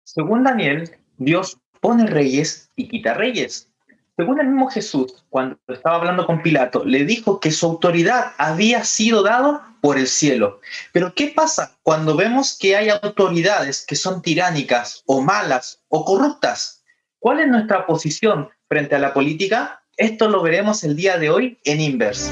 Según Daniel, Dios pone reyes y quita reyes. Según el mismo Jesús, cuando estaba hablando con Pilato, le dijo que su autoridad había sido dada por el cielo. Pero ¿qué pasa cuando vemos que hay autoridades que son tiránicas o malas o corruptas? ¿Cuál es nuestra posición frente a la política? Esto lo veremos el día de hoy en Inverse.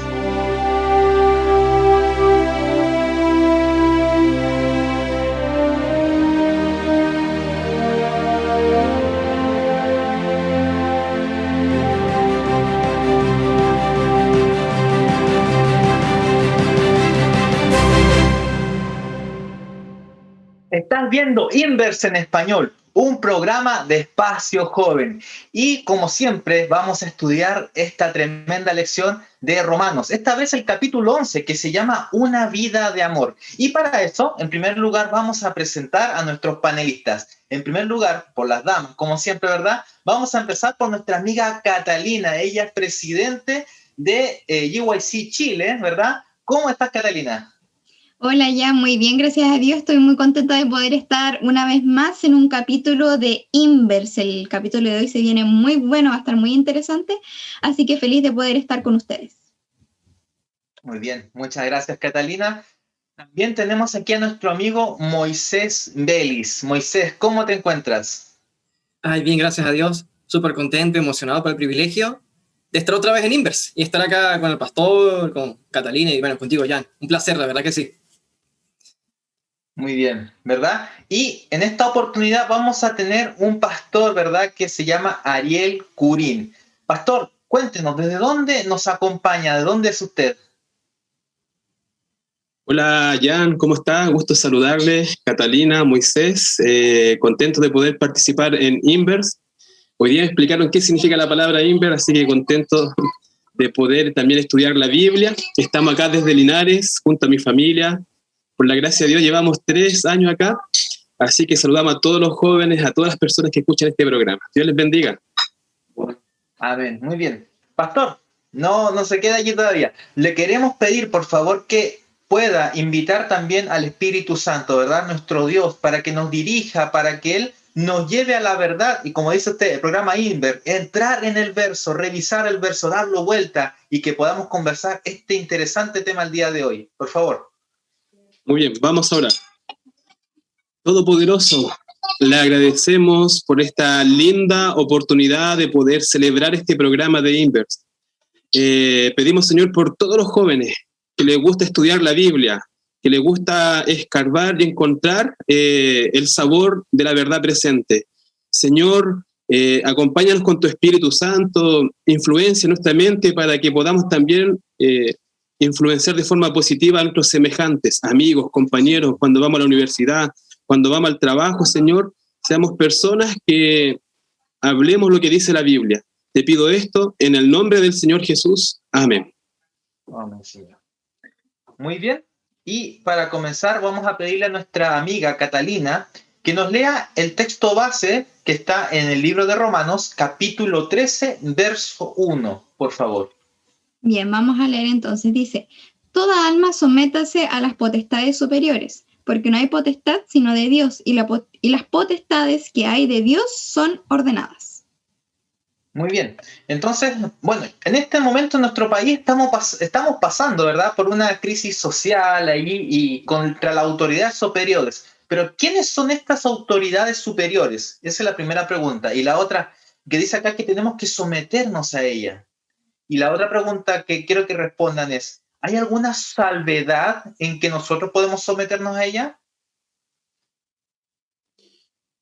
Estás viendo Inverse en español, un programa de espacio joven. Y como siempre, vamos a estudiar esta tremenda lección de Romanos. Esta vez el capítulo 11, que se llama Una vida de amor. Y para eso, en primer lugar, vamos a presentar a nuestros panelistas. En primer lugar, por las damas, como siempre, ¿verdad? Vamos a empezar por nuestra amiga Catalina. Ella es presidente de GYC Chile, ¿verdad? ¿Cómo estás, Catalina? Hola, ya, muy bien, gracias a Dios. Estoy muy contenta de poder estar una vez más en un capítulo de Inverse. El capítulo de hoy se viene muy bueno, va a estar muy interesante, así que feliz de poder estar con ustedes. Muy bien, muchas gracias, Catalina. También tenemos aquí a nuestro amigo Moisés Vélez. Moisés, ¿cómo te encuentras? Ay, bien, gracias a Dios. Súper contento, emocionado por el privilegio de estar otra vez en Inverse y estar acá con el pastor, con Catalina y bueno, contigo, Jan. Un placer, la verdad que sí. Muy bien, ¿verdad? Y en esta oportunidad vamos a tener un pastor, ¿verdad? Que se llama Ariel Curín. Pastor, cuéntenos, ¿desde dónde nos acompaña? ¿De dónde es usted? Hola Jan, ¿cómo está? Gusto saludarles, Catalina, Moisés, contento de poder participar en Inverse. Hoy día me explicaron qué significa la palabra Inverse, así que contento de poder también estudiar la Biblia. Estamos acá desde Linares, junto a mi familia. Por la gracia de Dios llevamos 3 años acá, así que saludamos a todos los jóvenes, a todas las personas que escuchan este programa. Dios les bendiga. Amén, muy bien. Pastor, no se queda allí todavía. Le queremos pedir, por favor, que pueda invitar también al Espíritu Santo, ¿verdad? Nuestro Dios, para que nos dirija, para que Él nos lleve a la verdad. Y como dice usted, el programa Inver, entrar en el verso, revisar el verso, darlo vuelta y que podamos conversar este interesante tema el día de hoy. Por favor. Muy bien, vamos ahora. Todopoderoso, le agradecemos por esta linda oportunidad de poder celebrar este programa de Inverse. Pedimos, Señor, por todos los jóvenes que les gusta estudiar la Biblia, que les gusta escarbar y encontrar el sabor de la verdad presente. Señor, acompáñanos con tu Espíritu Santo, influencia nuestra mente para que podamos también influenciar de forma positiva a nuestros semejantes, amigos, compañeros, cuando vamos a la universidad, cuando vamos al trabajo, Señor, seamos personas que hablemos lo que dice la Biblia. Te pido esto en el nombre del Señor Jesús. Amén. Amén, Señor. Muy bien. Y para comenzar vamos a pedirle a nuestra amiga Catalina que nos lea el texto base que está en el libro de Romanos, capítulo 13, verso 1, por favor. Bien, vamos a leer entonces. Dice, toda alma sométase a las potestades superiores, porque no hay potestad sino de Dios, y las potestades que hay de Dios son ordenadas. Muy bien. Entonces, bueno, en este momento en nuestro país estamos pasando, ¿verdad?, por una crisis social ahí y contra las autoridades superiores. Pero, ¿quiénes son estas autoridades superiores? Esa es la primera pregunta. Y la otra, que dice acá que tenemos que someternos a ella. Y la otra pregunta que quiero que respondan es, ¿hay alguna salvedad en que nosotros podemos someternos a ella?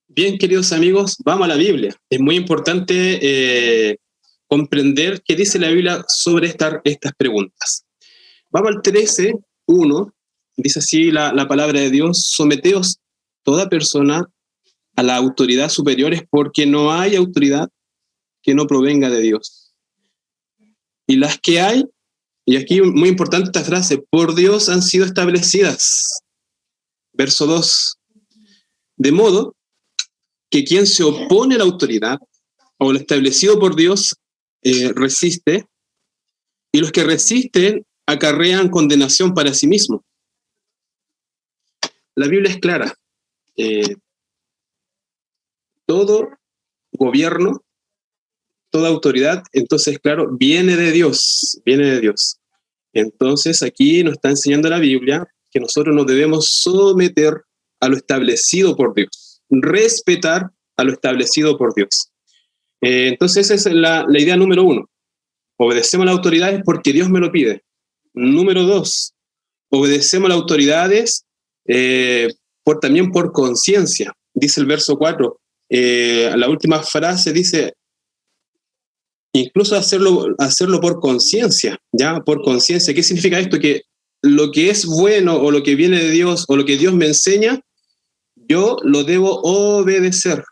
Bien, queridos amigos, vamos a la Biblia. Es muy importante comprender qué dice la Biblia sobre estas preguntas. Vamos al 13:1. Dice así la palabra de Dios: someteos toda persona a la autoridad superiores, porque no hay autoridad que no provenga de Dios. Y las que hay, y aquí muy importante esta frase, por Dios han sido establecidas. Verso 2. De modo que quien se opone a la autoridad o lo establecido por Dios resiste, y los que resisten acarrean condenación para sí mismos. La Biblia es clara. todo gobierno, toda autoridad, entonces, claro, viene de Dios, viene de Dios. Entonces, aquí nos está enseñando la Biblia que nosotros nos debemos someter a lo establecido por Dios, respetar a lo establecido por Dios. Entonces, esa es la idea número 1. Obedecemos a las autoridades porque Dios me lo pide. Número 2, obedecemos a las autoridades también por conciencia. Dice el verso 4, la última frase dice, incluso hacerlo por conciencia, ¿ya? Por conciencia. ¿Qué significa esto? Que lo que es bueno o lo que viene de Dios o lo que Dios me enseña, yo lo debo obedecer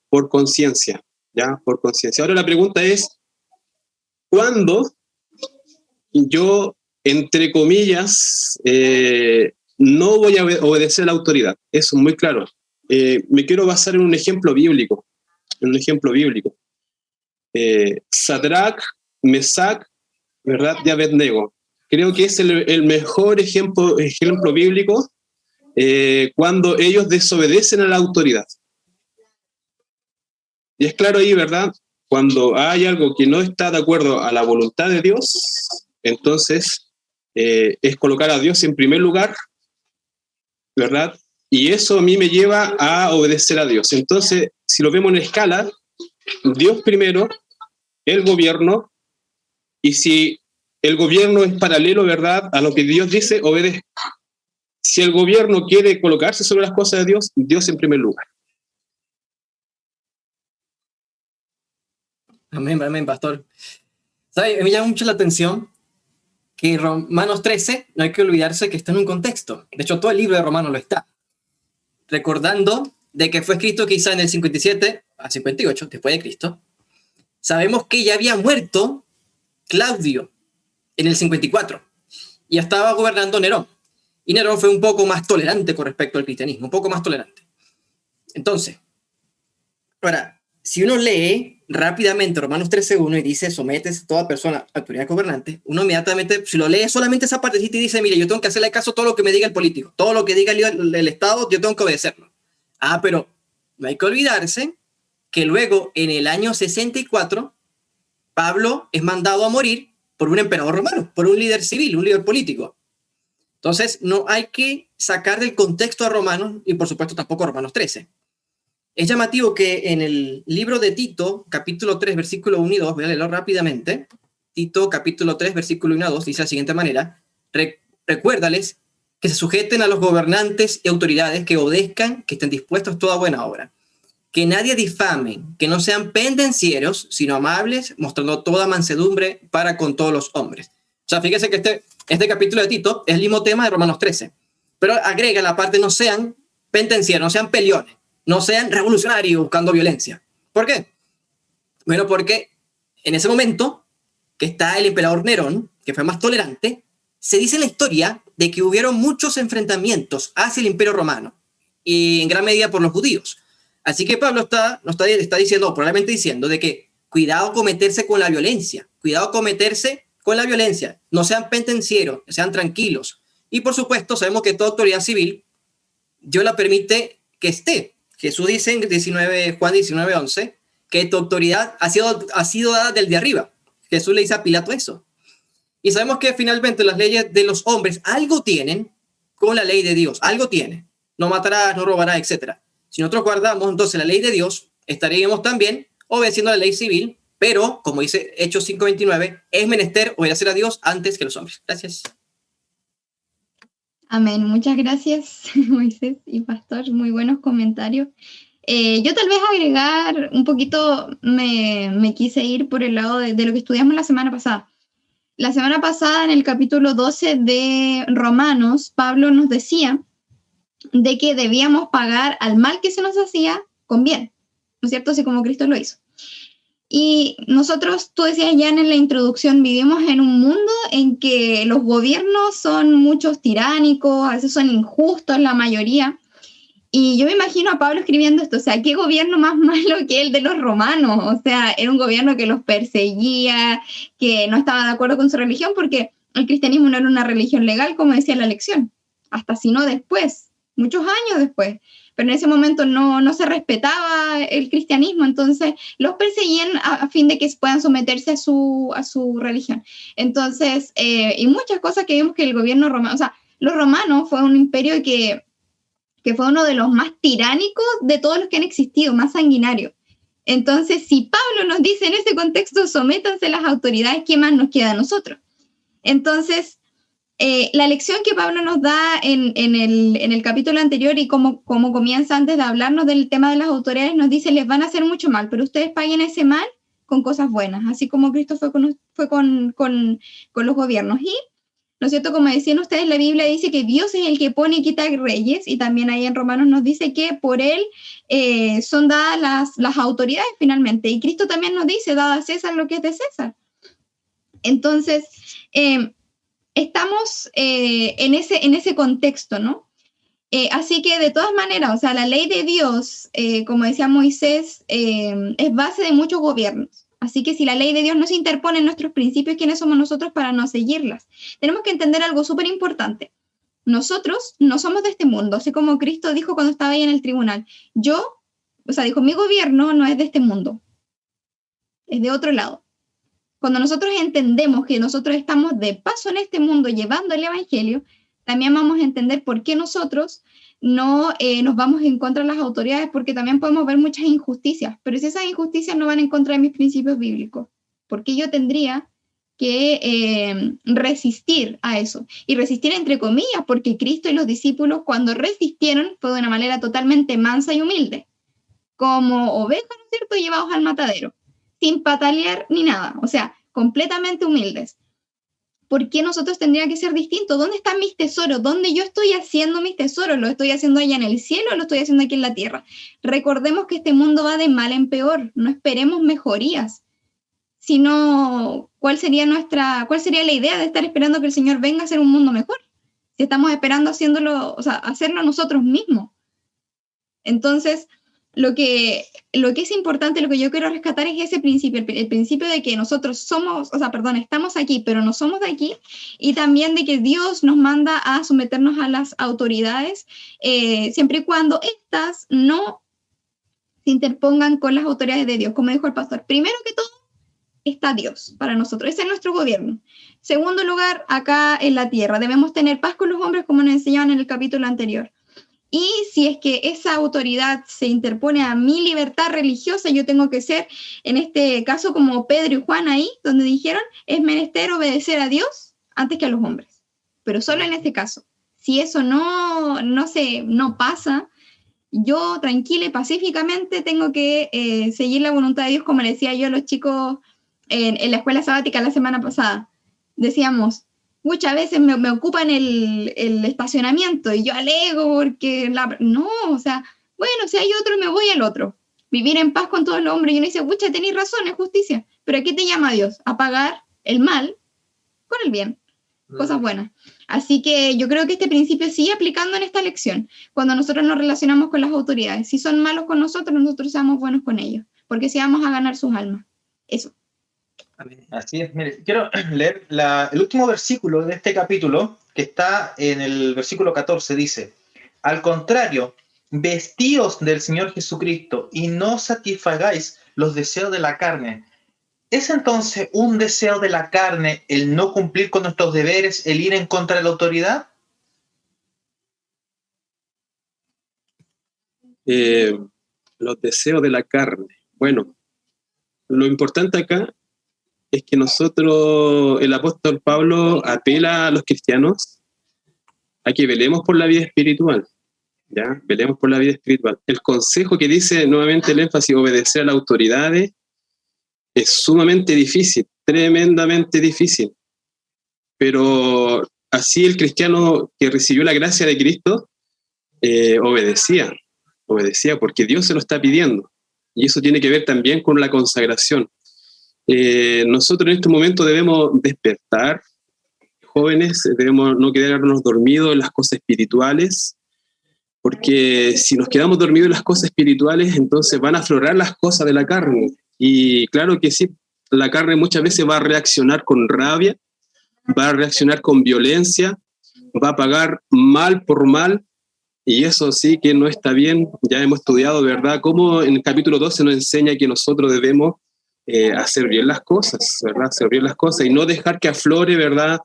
por conciencia, ¿ya? Por conciencia. Ahora la pregunta es, ¿cuándo yo, entre comillas, no voy a obedecer a la autoridad? Eso es muy claro. Me quiero basar en un ejemplo bíblico. Sadrach, Mesach, ¿verdad? Y Abednego. Creo que es el mejor ejemplo bíblico cuando ellos desobedecen a la autoridad. Y es claro ahí, ¿verdad? Cuando hay algo que no está de acuerdo a la voluntad de Dios, entonces es colocar a Dios en primer lugar, ¿verdad? Y eso a mí me lleva a obedecer a Dios. Entonces, si lo vemos en escala, Dios primero, el gobierno, y si el gobierno es paralelo, ¿verdad?, a lo que Dios dice, obedezco. Si el gobierno quiere colocarse sobre las cosas de Dios, Dios en primer lugar. Amén, pastor. ¿Sabe? Me llama mucho la atención que Romanos 13, no hay que olvidarse que está en un contexto. De hecho, todo el libro de Romanos lo está. Recordando de que fue escrito quizá en el 57 a 58, después de Cristo. Sabemos que ya había muerto Claudio en el 54 y estaba gobernando Nerón. Y Nerón fue un poco más tolerante con respecto al cristianismo, un poco más tolerante. Entonces, ahora, si uno lee rápidamente Romanos 13:1 y dice, sometes a toda persona a autoridad gobernante, uno inmediatamente, si lo lee solamente esa partecita y dice, mire, yo tengo que hacerle caso a todo lo que me diga el político, todo lo que diga el Estado, yo tengo que obedecerlo. Pero no hay que olvidarse que luego, en el año 64, Pablo es mandado a morir por un emperador romano, por un líder civil, un líder político. Entonces, no hay que sacar del contexto a Romanos, y por supuesto tampoco a Romanos 13. Es llamativo que en el libro de Tito, capítulo 3, versículo 1 y 2, voy a leerlo rápidamente. Tito, capítulo 3, versículo 1 y 2, dice de la siguiente manera, recuérdales que se sujeten a los gobernantes y autoridades, que obedezcan, que estén dispuestos a toda buena obra. Que nadie difamen, que no sean pendencieros, sino amables, mostrando toda mansedumbre para con todos los hombres. O sea, fíjese que este capítulo de Tito es el mismo tema de Romanos 13, pero agrega la parte no sean pendencieros, no sean peliones, no sean revolucionarios buscando violencia. ¿Por qué? Bueno, porque en ese momento que está el emperador Nerón, que fue más tolerante, se dice en la historia de que hubieron muchos enfrentamientos hacia el imperio romano, y en gran medida por los judíos. Así que Pablo está diciendo, probablemente diciendo, de que cuidado con meterse con la violencia, no sean pendencieros, sean tranquilos. Y por supuesto, sabemos que toda autoridad civil, Dios la permite que esté. Jesús dice en Juan 19:11, que tu autoridad ha sido dada del de arriba. Jesús le dice a Pilato eso. Y sabemos que finalmente las leyes de los hombres algo tienen con la ley de Dios, algo tiene. No matarás, no robarás, etc. Si nosotros guardamos entonces la ley de Dios, estaríamos también obedeciendo a la ley civil, pero, como dice Hechos 5:29, es menester obedecer a Dios antes que los hombres. Gracias. Amén. Muchas gracias, Moisés y Pastor. Muy buenos comentarios. Yo tal vez agregar un poquito, me quise ir por el lado de lo que estudiamos la semana pasada. La semana pasada, en el capítulo 12 de Romanos, Pablo nos decía de que debíamos pagar al mal que se nos hacía con bien, ¿no es cierto? Así como Cristo lo hizo. Y nosotros, tú decías ya en la introducción, vivimos en un mundo en que los gobiernos son muchos tiránicos, a veces son injustos la mayoría. Y yo me imagino a Pablo escribiendo esto, o sea, ¿qué gobierno más malo que el de los romanos? O sea, era un gobierno que los perseguía, que no estaba de acuerdo con su religión, porque el cristianismo no era una religión legal, como decía la lección, hasta sino después. muchos años después, pero en ese momento no se respetaba el cristianismo, entonces los perseguían a fin de que puedan someterse a su religión. Entonces, y muchas cosas que vimos que el gobierno romano, o sea, los romanos fue un imperio que fue uno de los más tiránicos de todos los que han existido, más sanguinario. Entonces, si Pablo nos dice en ese contexto, sométanse a las autoridades, ¿qué más nos queda a nosotros? Entonces, la lección que Pablo nos da en el capítulo anterior y como comienza antes de hablarnos del tema de las autoridades, nos dice, les van a hacer mucho mal, pero ustedes paguen ese mal con cosas buenas, así como Cristo fue con los gobiernos. Y, ¿no es cierto? Como decían ustedes, la Biblia dice que Dios es el que pone y quita reyes, y también ahí en Romanos nos dice que por él son dadas las autoridades finalmente, y Cristo también nos dice, dada a César lo que es de César. Entonces, estamos en ese contexto, ¿no? Así que de todas maneras, o sea, la ley de Dios, como decía Moisés, es base de muchos gobiernos. Así que si la ley de Dios no se interpone en nuestros principios, ¿quiénes somos nosotros para no seguirlas? Tenemos que entender algo súper importante. Nosotros no somos de este mundo, así como Cristo dijo cuando estaba ahí en el tribunal. Dijo, mi gobierno no es de este mundo, es de otro lado. Cuando nosotros entendemos que nosotros estamos de paso en este mundo llevando el evangelio, también vamos a entender por qué nosotros no nos vamos en contra de las autoridades, porque también podemos ver muchas injusticias, pero si esas injusticias no van en contra de mis principios bíblicos, ¿por qué yo tendría que resistir a eso? Y resistir entre comillas, porque Cristo y los discípulos cuando resistieron fue de una manera totalmente mansa y humilde, como ovejas, ¿no es cierto?, llevados al matadero, sin patalear ni nada, o sea, completamente humildes. ¿Por qué nosotros tendría que ser distintos? ¿Dónde están mis tesoros? ¿Dónde yo estoy haciendo mis tesoros? ¿Lo estoy haciendo allá en el cielo o lo estoy haciendo aquí en la tierra? Recordemos que este mundo va de mal en peor. No esperemos mejorías, sino ¿cuál sería la idea de estar esperando que el Señor venga a hacer un mundo mejor? Si estamos esperando hacerlo nosotros mismos. Entonces, lo que es importante, lo que yo quiero rescatar es ese principio, el principio de que nosotros estamos aquí, pero no somos de aquí, y también de que Dios nos manda a someternos a las autoridades, siempre y cuando éstas no se interpongan con las autoridades de Dios. Como dijo el pastor, primero que todo está Dios para nosotros, ese es nuestro gobierno. Segundo lugar, acá en la tierra, debemos tener paz con los hombres, como nos enseñaban en el capítulo anterior. Y si es que esa autoridad se interpone a mi libertad religiosa, yo tengo que ser, en este caso, como Pedro y Juan ahí, donde dijeron, es menester obedecer a Dios antes que a los hombres. Pero solo en este caso. Si eso no pasa, yo tranquila y pacíficamente tengo que seguir la voluntad de Dios, como le decía yo a los chicos en la escuela sabática la semana pasada. Decíamos, muchas veces me ocupan el estacionamiento y yo alego porque bueno, si hay otro me voy al otro. Vivir en paz con todos los hombres. Y uno dice, pucha, tenéis razón, es justicia. Pero ¿a qué te llama Dios? A pagar el mal con el bien. Cosas buenas. Así que yo creo que este principio sigue aplicando en esta lección. Cuando nosotros nos relacionamos con las autoridades. Si son malos con nosotros seamos buenos con ellos. Porque si vamos a ganar sus almas. Eso. Así es, mire, quiero leer el último versículo de este capítulo, que está en el versículo 14, dice, al contrario, vestíos del Señor Jesucristo y no satisfagáis los deseos de la carne. ¿Es entonces un deseo de la carne el no cumplir con nuestros deberes, el ir en contra de la autoridad? Los deseos de la carne. Bueno, lo importante acá es que el apóstol Pablo apela a los cristianos a que velemos por la vida espiritual, ¿ya? Velemos por la vida espiritual. El consejo que dice nuevamente el énfasis, obedecer a las autoridades, es sumamente difícil, tremendamente difícil. Pero así el cristiano que recibió la gracia de Cristo obedecía porque Dios se lo está pidiendo. Y eso tiene que ver también con la consagración. Nosotros en este momento debemos despertar, jóvenes, debemos no quedarnos dormidos en las cosas espirituales, porque si nos quedamos dormidos en las cosas espirituales, entonces van a aflorar las cosas de la carne. Y claro que sí, la carne muchas veces va a reaccionar con rabia, va a reaccionar con violencia, va a pagar mal por mal, Y eso sí que no está bien. Ya hemos estudiado, ¿verdad?, cómo en el capítulo 12 nos enseña que nosotros debemos hacer bien las cosas, ¿verdad? Hacer bien las cosas y no dejar que aflore, ¿verdad?,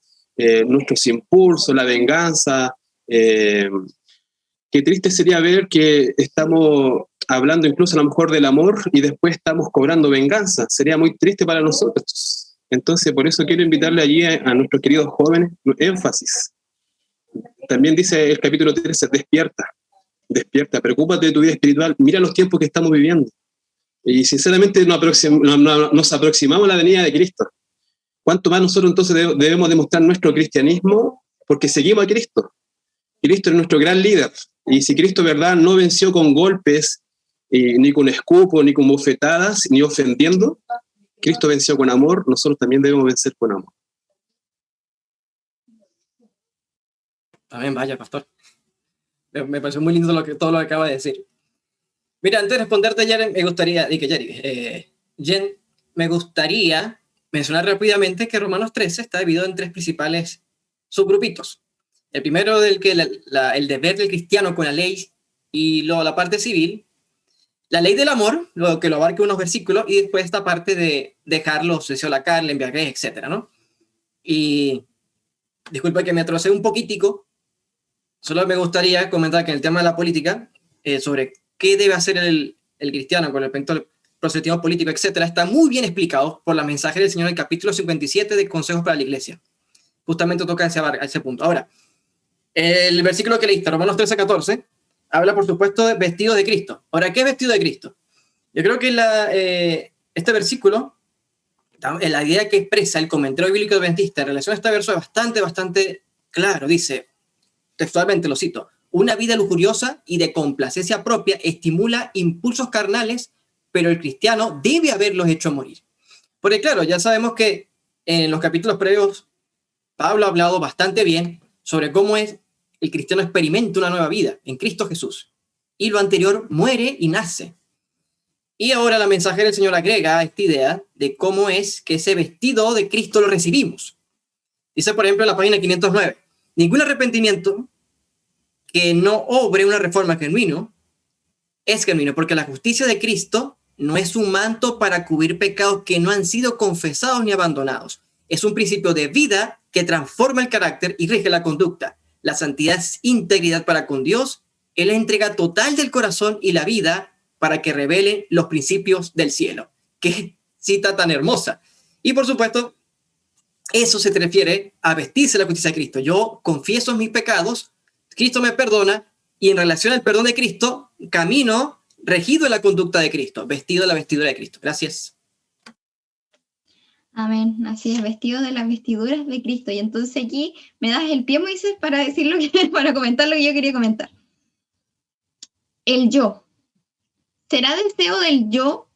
nuestros impulsos, la venganza. Qué triste sería ver que estamos hablando incluso a lo mejor del amor y después estamos cobrando venganza. Sería muy triste para nosotros. Entonces, por eso quiero invitarle allí a nuestros queridos jóvenes, énfasis. También dice el capítulo 13, despierta, despierta, preocúpate de tu vida espiritual, mira los tiempos que estamos viviendo. Y sinceramente nos aproximamos a la venida de Cristo. ¿Cuánto más nosotros entonces debemos demostrar nuestro cristianismo? Porque seguimos a Cristo. Cristo es nuestro gran líder. Y si Cristo, ¿verdad?, no venció con golpes, ni con escupo, ni con bofetadas, ni ofendiendo, Cristo venció con amor, nosotros también debemos vencer con amor. Amén, vaya, pastor. Me pareció muy lindo todo lo que acaba de decir. Mira, antes de responderte, Jen, me gustaría mencionar rápidamente que Romanos 13 está dividido en 3 principales subgrupitos. El primero, el deber del cristiano con la ley, y luego la parte civil, la ley del amor, lo que lo abarca unos versículos, y después esta parte de dejar los deseos de la carne, embriaguez, etcétera, ¿no? Y disculpa que me atrasé un poquitico, solo me gustaría comentar que en el tema de la política, sobre qué debe hacer el cristiano con respecto al proselitismo político, etcétera, está muy bien explicado por la mensaje del Señor en el capítulo 57 de Consejos para la Iglesia. Justamente toca ese punto. Ahora, el versículo que leíste, Romanos 13:14, habla, por supuesto, de vestido de Cristo. Ahora, ¿qué es vestido de Cristo? Yo creo que este versículo, la idea que expresa el comentario bíblico adventista en relación a este verso es bastante claro. Dice, textualmente lo cito, una vida lujuriosa y de complacencia propia estimula impulsos carnales, pero el cristiano debe haberlos hecho morir. Porque claro, ya sabemos que en los capítulos previos Pablo ha hablado bastante bien sobre cómo es el cristiano experimenta una nueva vida en Cristo Jesús. Y lo anterior muere y nace. Y ahora la mensajera del Señor agrega esta idea de cómo es que ese vestido de Cristo lo recibimos. Dice, por ejemplo, en la página 509, ningún arrepentimiento que no obre una reforma genuino es genuino, porque la justicia de Cristo no es un manto para cubrir pecados que no han sido confesados ni abandonados. Es un principio de vida que transforma el carácter y rige la conducta. La santidad es integridad para con Dios. Él entrega total del corazón y la vida para que revele los principios del cielo. Qué cita tan hermosa. Y por supuesto, eso se refiere a vestirse la justicia de Cristo. Yo confieso mis pecados, Cristo me perdona, y en relación al perdón de Cristo, camino regido en la conducta de Cristo, vestido de la vestidura de Cristo. Gracias. Amén, así es, vestido de las vestiduras de Cristo. Y entonces aquí me das el pie, Moisés, para para comentar lo que yo quería comentar. El yo. ¿Será deseo del yo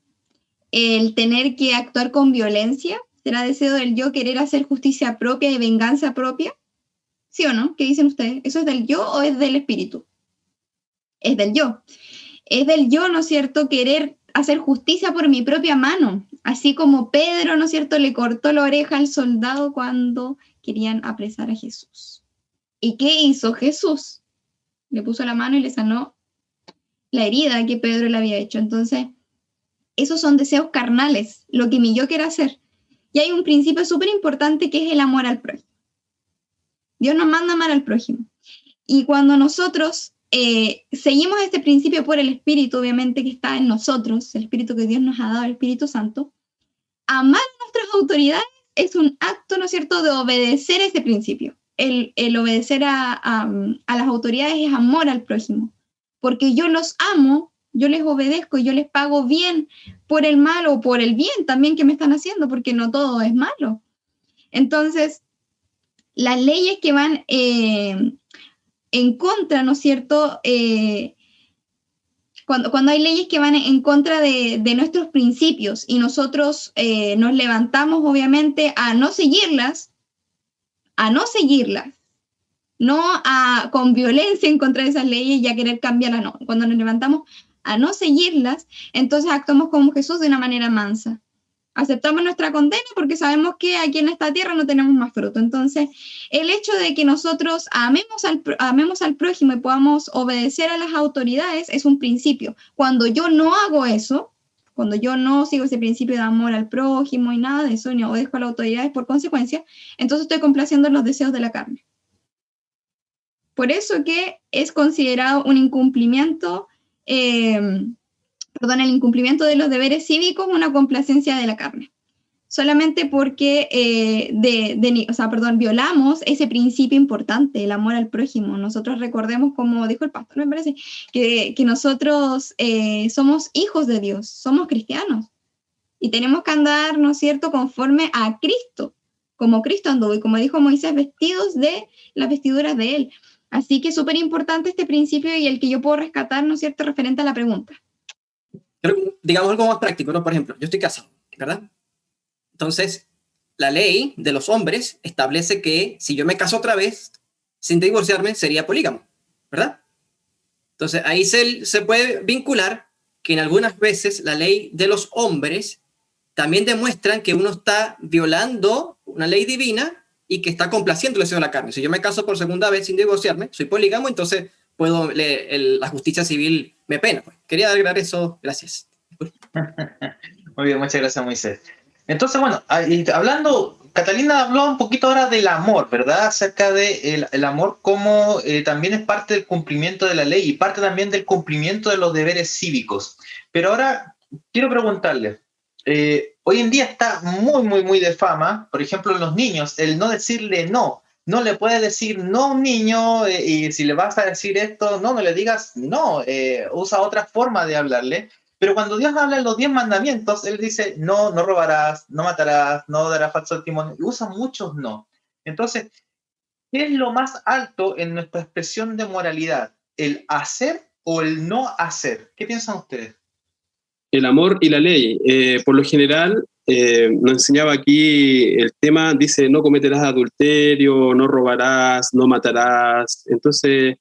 el tener que actuar con violencia? ¿Será deseo del yo querer hacer justicia propia y venganza propia? ¿Sí o no? ¿Qué dicen ustedes? ¿Eso es del yo o es del espíritu? Es del yo. Es del yo, ¿no es cierto?, querer hacer justicia por mi propia mano. Así como Pedro, ¿no es cierto?, le cortó la oreja al soldado cuando querían apresar a Jesús. ¿Y qué hizo Jesús? Le puso la mano y le sanó la herida que Pedro le había hecho. Entonces, esos son deseos carnales, lo que mi yo quiere hacer. Y hay un principio súper importante que es el amor al prójimo. Dios nos manda amar al prójimo. Y cuando nosotros seguimos este principio por el Espíritu, obviamente, que está en nosotros, el Espíritu que Dios nos ha dado, el Espíritu Santo, amar a nuestras autoridades es un acto, ¿no es cierto?, de obedecer ese principio. El obedecer a las autoridades es amor al prójimo. Porque yo los amo, yo les obedezco, yo les pago bien por el mal o por el bien también que me están haciendo, porque no todo es malo. Entonces, las leyes que van en contra, ¿no es cierto?, cuando hay leyes que van en contra de nuestros principios y nosotros nos levantamos, obviamente, a no seguirlas, no con violencia en contra de esas leyes y a querer cambiarlas, no. Cuando nos levantamos a no seguirlas, entonces actuamos como Jesús de una manera mansa. aceptamos nuestra condena porque sabemos que aquí en esta tierra no tenemos más fruto. Entonces, el hecho de que nosotros amemos al prójimo y podamos obedecer a las autoridades es un principio. Cuando yo no hago eso, cuando yo no sigo ese principio de amor al prójimo y nada de eso, ni obedezco a las autoridades por consecuencia, entonces estoy complaciendo los deseos de la carne. Por eso que es considerado un incumplimiento, el incumplimiento de los deberes cívicos, una complacencia de la carne. Solamente porque violamos ese principio importante, el amor al prójimo. Nosotros recordemos, como dijo el pastor, me parece, que nosotros somos hijos de Dios, somos cristianos, y tenemos que andar, ¿no es cierto?, conforme a Cristo, como Cristo anduvo, y como dijo Moisés, vestidos de las vestiduras de Él. Así que es súper importante este principio y el que yo puedo rescatar, ¿no es cierto?, referente a la pregunta. Pero, digamos algo más práctico, ¿no? Por ejemplo, yo estoy casado, ¿verdad? Entonces, la ley de los hombres establece que si yo me caso otra vez, sin divorciarme, sería polígamo, ¿verdad? Entonces, ahí se puede vincular que en algunas veces la ley de los hombres también demuestran que uno está violando una ley divina y que está complaciendo el deseo de la carne. Si yo me caso por segunda vez sin divorciarme, soy polígamo, entonces la justicia civil me pena. Pues. Quería agregar eso, gracias. Muy bien, muchas gracias, Moisés. Entonces, bueno, hablando, Catalina habló un poquito ahora del amor, ¿verdad? Acerca de el amor como también es parte del cumplimiento de la ley y parte también del cumplimiento de los deberes cívicos. Pero ahora quiero preguntarle, hoy en día está muy de fama, por ejemplo, en los niños, el no decirle no. No le puedes decir no a un niño y si le vas a decir esto, no le digas no, usa otra forma de hablarle. Pero cuando Dios habla en los 10 mandamientos, Él dice, no robarás, no matarás, no darás falso testimonio, y usa muchos no. Entonces, ¿qué es lo más alto en nuestra expresión de moralidad? ¿El hacer o el no hacer? ¿Qué piensan ustedes? El amor y la ley. Por lo general, nos enseñaba aquí el tema, dice, no cometerás adulterio, no robarás, no matarás. Entonces,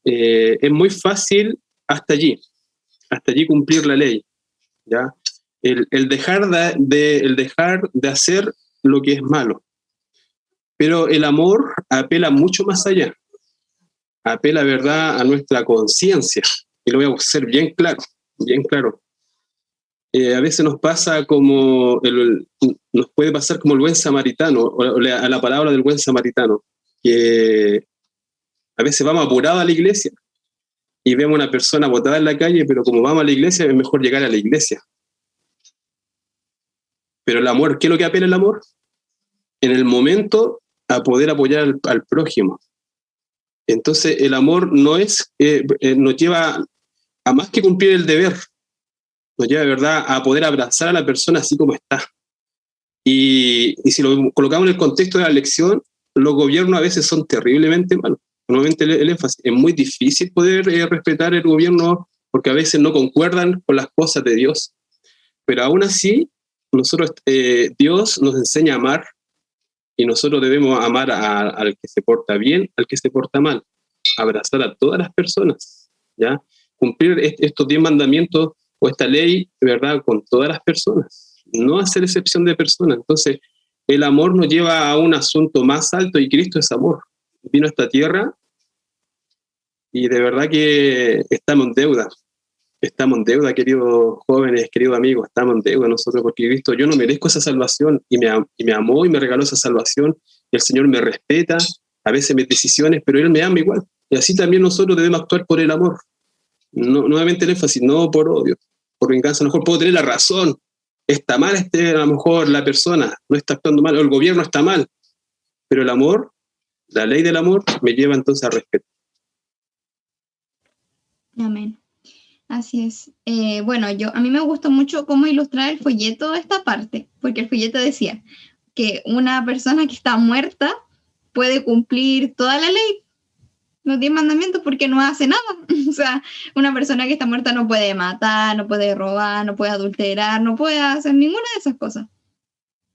es muy fácil hasta allí cumplir la ley, ¿ya? El dejar de hacer lo que es malo. Pero el amor apela mucho más allá. Apela, ¿verdad?, a nuestra conciencia. Y lo voy a hacer bien claro, bien claro. A veces nos pasa nos puede pasar como el buen samaritano, a la palabra del buen samaritano, que a veces vamos apurados a la iglesia y vemos a una persona botada en la calle, pero como vamos a la iglesia, es mejor llegar a la iglesia. Pero el amor, ¿qué es lo que apela el amor? En el momento a poder apoyar al prójimo. Entonces el amor nos lleva a más que cumplir el deber, nos lleva, ¿verdad?, a poder abrazar a la persona así como está. Y si lo colocamos en el contexto de la lección, los gobiernos a veces son terriblemente malos. Normalmente el énfasis es muy difícil poder respetar el gobierno porque a veces no concuerdan con las cosas de Dios. Pero aún así, Dios nos enseña a amar y nosotros debemos amar al que se porta bien, al que se porta mal. Abrazar a todas las personas, ¿ya? Cumplir estos 10 mandamientos o esta ley, ¿verdad?, con todas las personas. No hacer excepción de personas. Entonces, el amor nos lleva a un asunto más alto y Cristo es amor. Vino a esta tierra y de verdad que estamos en deuda, queridos jóvenes, queridos amigos, estamos en deuda nosotros porque Cristo, yo no merezco esa salvación y me amó y me regaló esa salvación y el Señor me respeta, a veces mis decisiones, pero Él me ama igual y así también nosotros debemos actuar por el amor. No, nuevamente el énfasis, no por odio, por venganza. A lo mejor puedo tener la razón, está mal a lo mejor la persona, no está actuando mal, o el gobierno está mal, pero el amor, la ley del amor me lleva entonces a respeto. Amén. Así es. Bueno, a mí me gustó mucho cómo ilustrar el folleto de esta parte, porque el folleto decía que una persona que está muerta puede cumplir toda la ley, los 10 mandamientos, porque no hace nada. O sea, una persona que está muerta no puede matar, no puede robar, no puede adulterar, no puede hacer ninguna de esas cosas.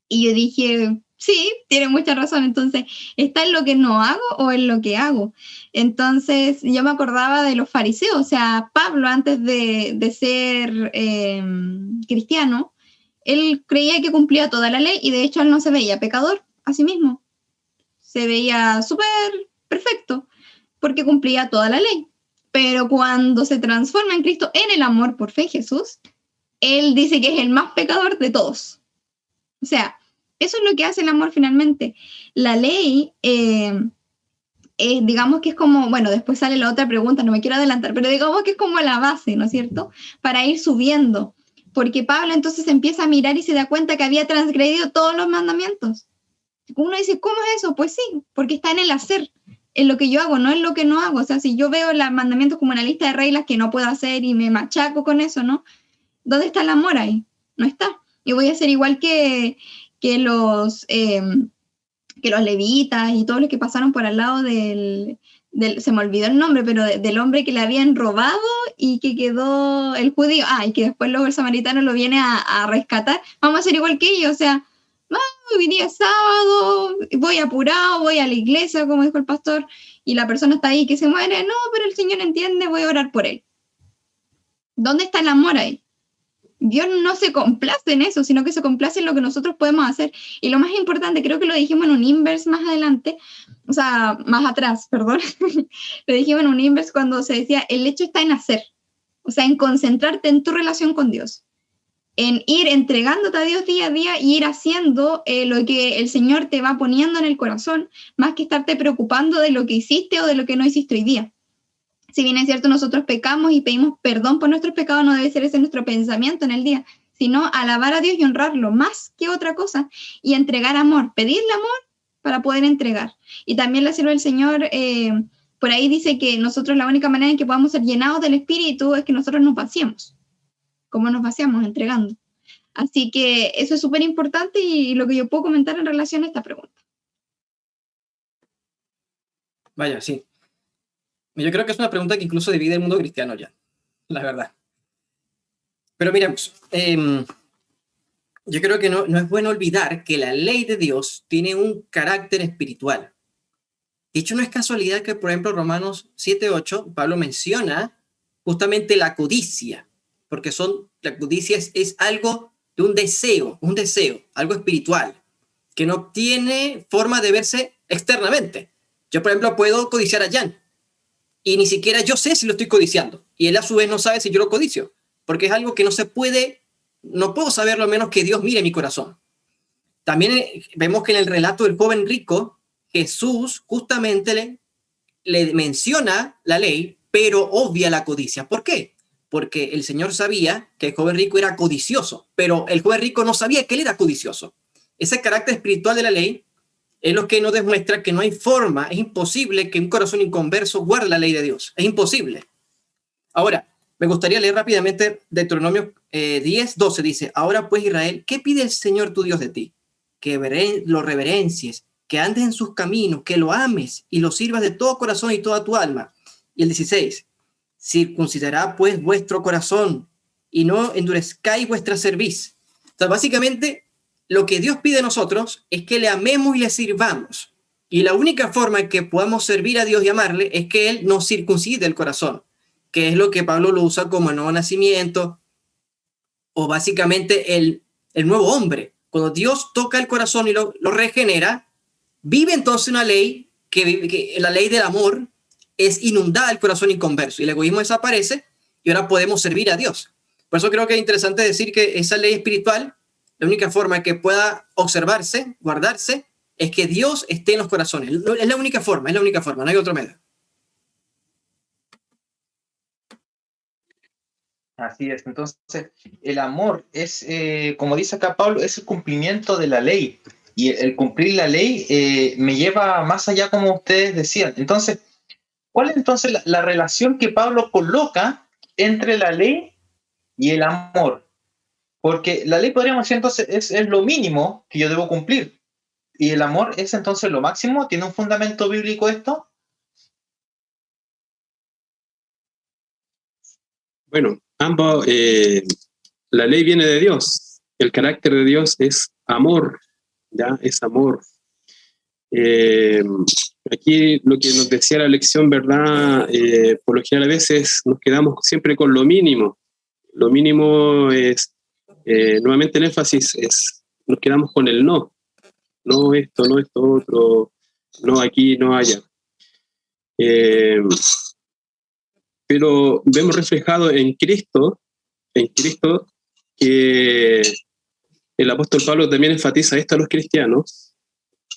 Y yo dije, sí, tiene mucha razón. Entonces, ¿está en lo que no hago o en lo que hago? Entonces, yo me acordaba de los fariseos. O sea, Pablo, antes de ser cristiano, él creía que cumplía toda la ley y de hecho él no se veía pecador a sí mismo. Se veía súper perfecto porque cumplía toda la ley. Pero cuando se transforma en Cristo en el amor por fe en Jesús, él dice que es el más pecador de todos. O sea, eso es lo que hace el amor finalmente. La ley, digamos que es como, bueno, después sale la otra pregunta, no me quiero adelantar, pero digamos que es como la base, ¿no es cierto? Para ir subiendo. Porque Pablo entonces empieza a mirar y se da cuenta que había transgredido todos los mandamientos. Uno dice, ¿cómo es eso? Pues sí, porque está en el hacer, en lo que yo hago, no en lo que no hago. O sea, si yo veo los mandamientos como una lista de reglas que no puedo hacer y me machaco con eso, ¿no? ¿Dónde está el amor ahí? No está. Y voy a ser igual que los levitas y todos los que pasaron por al lado se me olvidó el nombre, pero del hombre que le habían robado y que quedó el judío, y que después luego el samaritano lo viene a rescatar. Vamos a ser igual que ellos, o sea, hoy día es sábado, voy apurado, voy a la iglesia, como dijo el pastor, y la persona está ahí que se muere, no, pero el Señor entiende, voy a orar por él. ¿Dónde está el amor ahí? Dios no se complace en eso, sino que se complace en lo que nosotros podemos hacer. Y lo más importante, creo que lo dijimos en un inverse más adelante, o sea, más atrás, perdón, lo dijimos en un inverse cuando se decía, el hecho está en hacer, o sea, en concentrarte en tu relación con Dios, en ir entregándote a Dios día a día y ir haciendo lo que el Señor te va poniendo en el corazón, más que estarte preocupando de lo que hiciste o de lo que no hiciste hoy día. Si bien es cierto, nosotros pecamos y pedimos perdón por nuestros pecados, no debe ser ese nuestro pensamiento en el día, sino alabar a Dios y honrarlo más que otra cosa y entregar amor, pedirle amor para poder entregar. Y también la sierva del Señor, por ahí dice que nosotros la única manera en que podamos ser llenados del Espíritu es que nosotros nos vaciemos. ¿Cómo nos vaciamos? Entregando. Así que eso es súper importante y lo que yo puedo comentar en relación a esta pregunta. Vaya, sí. Yo creo que es una pregunta que incluso divide el mundo cristiano ya, la verdad. Pero miremos, yo creo que no es bueno olvidar que la ley de Dios tiene un carácter espiritual. De hecho, no es casualidad que, por ejemplo, Romanos 7:8, Pablo menciona justamente la codicia, porque la codicia es algo de un deseo, algo espiritual, que no tiene forma de verse externamente. Yo, por ejemplo, puedo codiciar a Jan, y ni siquiera yo sé si lo estoy codiciando, y él a su vez no sabe si yo lo codicio, porque es algo que no puedo saberlo a menos que Dios mire mi corazón. También vemos que en el relato del joven rico, Jesús justamente le menciona la ley, pero obvia la codicia. ¿Por qué? Porque el Señor sabía que el joven rico era codicioso, pero el joven rico no sabía que él era codicioso. Ese carácter espiritual de la ley es lo que nos demuestra que no hay forma, es imposible que un corazón inconverso guarde la ley de Dios. Es imposible. Ahora, me gustaría leer rápidamente Deuteronomio 10:12. Dice, ahora pues Israel, ¿qué pide el Señor tu Dios de ti? Que lo reverencies, que andes en sus caminos, que lo ames y lo sirvas de todo corazón y toda tu alma. Y el 16, circuncidará pues vuestro corazón y no endurezcáis vuestra cerviz. O sea, básicamente, lo que Dios pide a nosotros es que le amemos y le sirvamos. Y la única forma en que podamos servir a Dios y amarle es que Él nos circuncide el corazón, que es lo que Pablo lo usa como el nuevo nacimiento, o básicamente el nuevo hombre. Cuando Dios toca el corazón y lo regenera, vive entonces una ley, que la ley del amor es inundada el corazón inconverso, y el egoísmo desaparece, y ahora podemos servir a Dios. Por eso creo que es interesante decir que esa ley espiritual, la única forma que pueda observarse, guardarse, es que Dios esté en los corazones. Es la única forma, no hay otro medio. Así es, entonces el amor es, como dice acá Pablo, es el cumplimiento de la ley, y el cumplir la ley me lleva más allá, como ustedes decían. Entonces, ¿cuál es entonces la relación que Pablo coloca entre la ley y el amor? Porque la ley, podríamos decir, entonces es lo mínimo que yo debo cumplir, y el amor es entonces lo máximo. ¿Tiene un fundamento bíblico esto? Bueno, ambos, la ley viene de Dios, el carácter de Dios es amor, ¿ya? Es amor. Aquí lo que nos decía la lección, ¿verdad? Por lo general a veces nos quedamos siempre con lo mínimo. Lo mínimo es nuevamente el énfasis nos quedamos con el no. No esto, no esto otro, no aquí, no allá. Pero vemos reflejado en Cristo que el apóstol Pablo también enfatiza esto a los cristianos,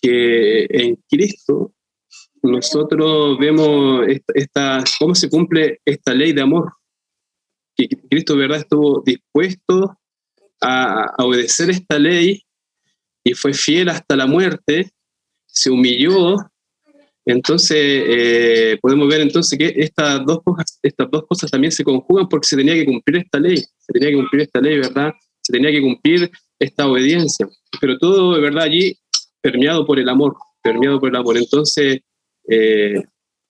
que en Cristo nosotros vemos cómo se cumple esta ley de amor, que Cristo, ¿verdad?, estuvo dispuesto a obedecer esta ley y fue fiel hasta la muerte, se humilló. Entonces podemos ver entonces que estas dos cosas también se conjugan, porque se tenía que cumplir esta ley, ¿verdad? Se tenía que cumplir esta obediencia, pero todo, de verdad, allí permeado por el amor. Entonces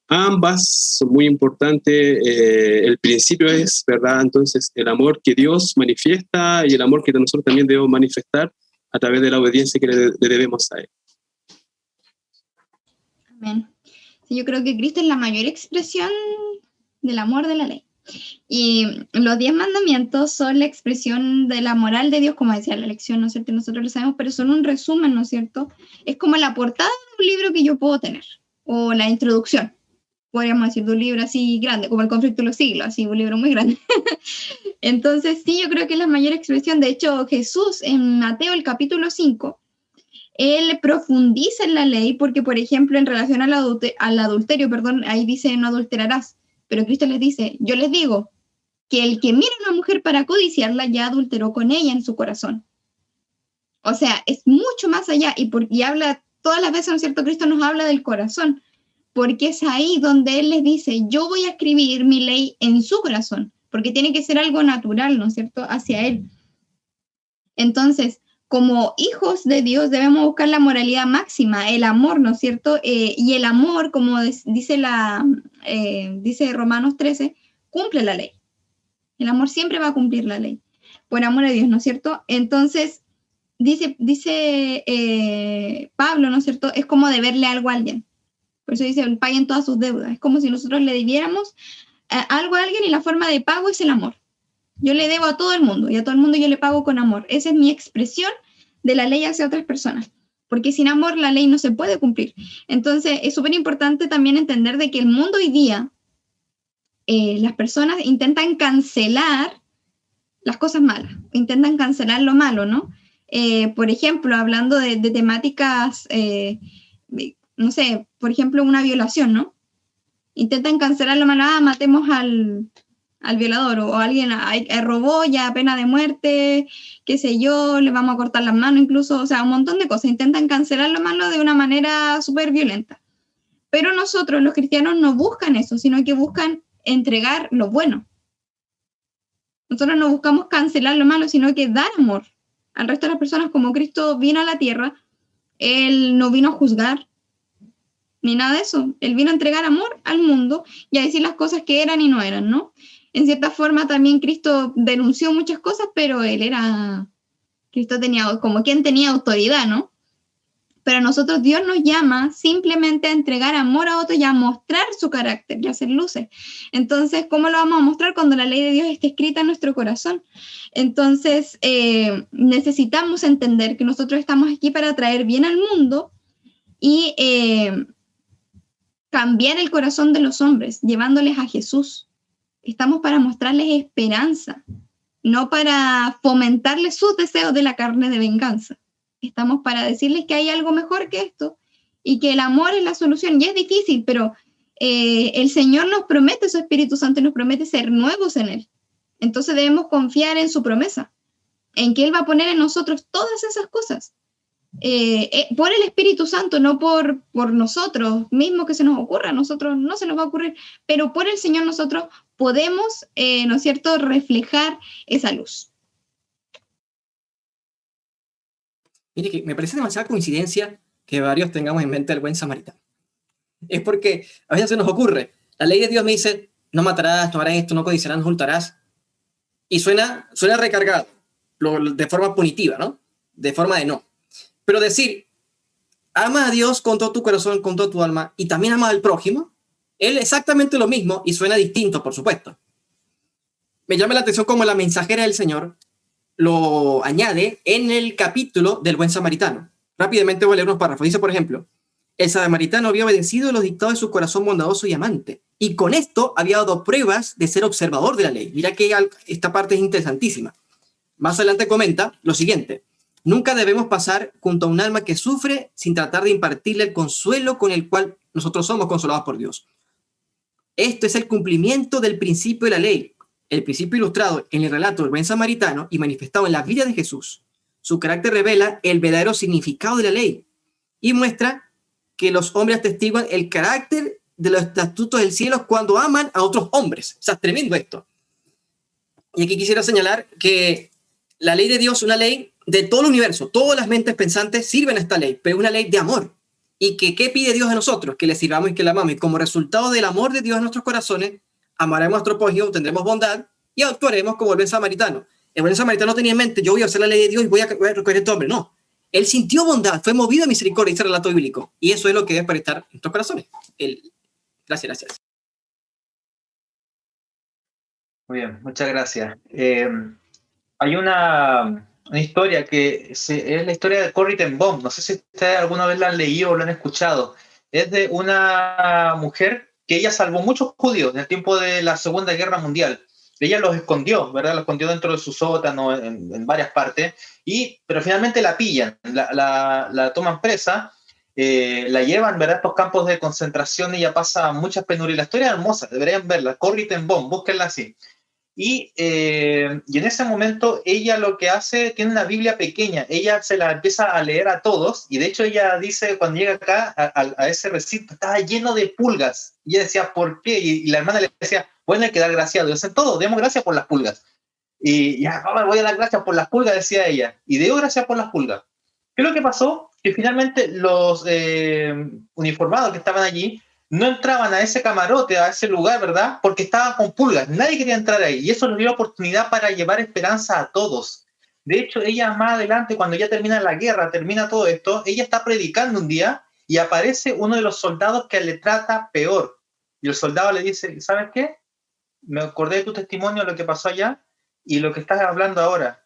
ambas son muy importantes. El principio es, ¿verdad?, entonces el amor que Dios manifiesta y el amor que nosotros también debemos manifestar a través de la obediencia que le debemos a Él. Amén. Sí, yo creo que Cristo es la mayor expresión del amor de la ley. Y los 10 mandamientos son la expresión de la moral de Dios, como decía la lección, ¿no es cierto? Nosotros lo sabemos, pero son un resumen, ¿no es cierto? Es como la portada de un libro que yo puedo tener, o la introducción, podríamos decir, de un libro así grande, como El conflicto de los siglos, así, un libro muy grande. Entonces, sí, yo creo que es la mayor expresión. De hecho, Jesús en Mateo, el capítulo 5, él profundiza en la ley porque, por ejemplo, en relación al adulterio, ahí dice no adulterarás, pero Cristo les dice, yo les digo que el que mira a una mujer para codiciarla ya adulteró con ella en su corazón. O sea, es mucho más allá y habla todas las veces, ¿no es cierto? Cristo nos habla del corazón, porque es ahí donde Él les dice, yo voy a escribir mi ley en su corazón, porque tiene que ser algo natural, ¿no es cierto?, hacia Él. Entonces, como hijos de Dios debemos buscar la moralidad máxima, el amor, ¿no es cierto? Y el amor, como dice Romanos 13, cumple la ley. El amor siempre va a cumplir la ley, por amor a Dios, ¿no es cierto? Entonces, dice Pablo, ¿no es cierto? Es como deberle algo a alguien. Por eso dice, paguen todas sus deudas. Es como si nosotros le debiéramos algo a alguien y la forma de pago es el amor. Yo le debo a todo el mundo y a todo el mundo yo le pago con amor. Esa es mi expresión de la ley hacia otras personas, porque sin amor la ley no se puede cumplir. Entonces es súper importante también entender de que el mundo hoy día, las personas intentan cancelar las cosas malas, intentan cancelar lo malo, ¿no? Por ejemplo, hablando de temáticas, no sé, por ejemplo, una violación, ¿no? Intentan cancelar lo malo, matemos al violador, o alguien robó, ya pena de muerte, qué sé yo, le vamos a cortar las manos incluso, o sea, un montón de cosas. Intentan cancelar lo malo de una manera súper violenta. Pero nosotros, los cristianos, no buscan eso, sino que buscan entregar lo bueno. Nosotros no buscamos cancelar lo malo, sino que dar amor al resto de las personas. Como Cristo vino a la tierra, Él no vino a juzgar, ni nada de eso. Él vino a entregar amor al mundo y a decir las cosas que eran y no eran, ¿no? En cierta forma también Cristo denunció muchas cosas, pero Cristo tenía, como quien tenía autoridad, ¿no? Pero a nosotros Dios nos llama simplemente a entregar amor a otros y a mostrar su carácter y a hacer luces. Entonces, ¿cómo lo vamos a mostrar? Cuando la ley de Dios esté escrita en nuestro corazón. Entonces, necesitamos entender que nosotros estamos aquí para traer bien al mundo y cambiar el corazón de los hombres, llevándoles a Jesús. Estamos para mostrarles esperanza, no para fomentarles sus deseos de la carne de venganza. Estamos para decirles que hay algo mejor que esto y que el amor es la solución. Y es difícil, pero el Señor nos promete, su Espíritu Santo nos promete ser nuevos en Él. Entonces debemos confiar en su promesa, en que Él va a poner en nosotros todas esas cosas. Por el Espíritu Santo, no por nosotros mismos que se nos ocurra, a nosotros no se nos va a ocurrir, pero por el Señor nosotros podemos, ¿no es cierto?, reflejar esa luz. Mire que me parece demasiada coincidencia que varios tengamos en mente el buen samaritano. Es porque a veces se nos ocurre, la ley de Dios me dice, no matarás, no harás esto, no codiciarás, no hurtarás, y suena recargado, de forma punitiva, ¿no? De forma de no. Pero decir, ama a Dios con todo tu corazón, con toda tu alma, y también ama al prójimo, es exactamente lo mismo y suena distinto, por supuesto. Me llama la atención como la mensajera del Señor lo añade en el capítulo del buen samaritano. Rápidamente voy a leer unos párrafos. Dice, por ejemplo, el samaritano había obedecido los dictados de su corazón bondadoso y amante, y con esto había dado pruebas de ser observador de la ley. Mira que esta parte es interesantísima. Más adelante comenta lo siguiente: nunca debemos pasar junto a un alma que sufre sin tratar de impartirle el consuelo con el cual nosotros somos consolados por Dios. Esto es el cumplimiento del principio de la ley, el principio ilustrado en el relato del buen samaritano y manifestado en la vida de Jesús. Su carácter revela el verdadero significado de la ley y muestra que los hombres atestiguan el carácter de los estatutos del cielo cuando aman a otros hombres. O sea, es tremendo esto. Y aquí quisiera señalar que la ley de Dios es una ley de todo el universo. Todas las mentes pensantes sirven a esta ley, pero es una ley de amor. Y que, ¿qué pide Dios de nosotros? Que le sirvamos y que le amamos. Y como resultado del amor de Dios en nuestros corazones, amaremos a nuestro prójimo, tendremos bondad y actuaremos como el buen samaritano. El buen samaritano no tenía en mente, yo voy a hacer la ley de Dios y voy a recoger a este hombre. No. Él sintió bondad, fue movido a misericordia, dice el relato bíblico. Y eso es lo que debe estar en nuestros corazones. Gracias. Muy bien, muchas gracias. Hay una historia que es la historia de Corrie ten Boom. No sé si ustedes alguna vez la han leído o la han escuchado. Es de una mujer que ella salvó muchos judíos en el tiempo de la Segunda Guerra Mundial. Ella los escondió, ¿verdad? Los escondió dentro de su sótano en varias partes, pero finalmente la pillan, la toman presa, la llevan, ¿verdad? A estos campos de concentración. Ella pasa muchas penurias. La historia es hermosa, deberían verla. Corrie ten Boom, búsquenla así. Y en ese momento ella lo que hace, tiene una Biblia pequeña, ella se la empieza a leer a todos, y de hecho ella dice, cuando llega acá a ese recinto, estaba lleno de pulgas, y ella decía, ¿por qué? Y la hermana le decía, bueno, hay que dar gracias a Dios en todo, demos gracias por las pulgas. Y ya, voy a dar gracias por las pulgas, decía ella, y dio gracias por las pulgas. ¿Qué es lo que pasó? Que finalmente los uniformados que estaban allí no entraban a ese camarote, a ese lugar, ¿verdad? Porque estaban con pulgas, nadie quería entrar ahí, y eso nos dio la oportunidad para llevar esperanza a todos. De hecho, ella más adelante, cuando ya termina la guerra, termina todo esto, ella está predicando un día y aparece uno de los soldados que le trata peor. Y el soldado le dice, ¿sabes qué? Me acordé de tu testimonio, lo que pasó allá, y lo que estás hablando ahora.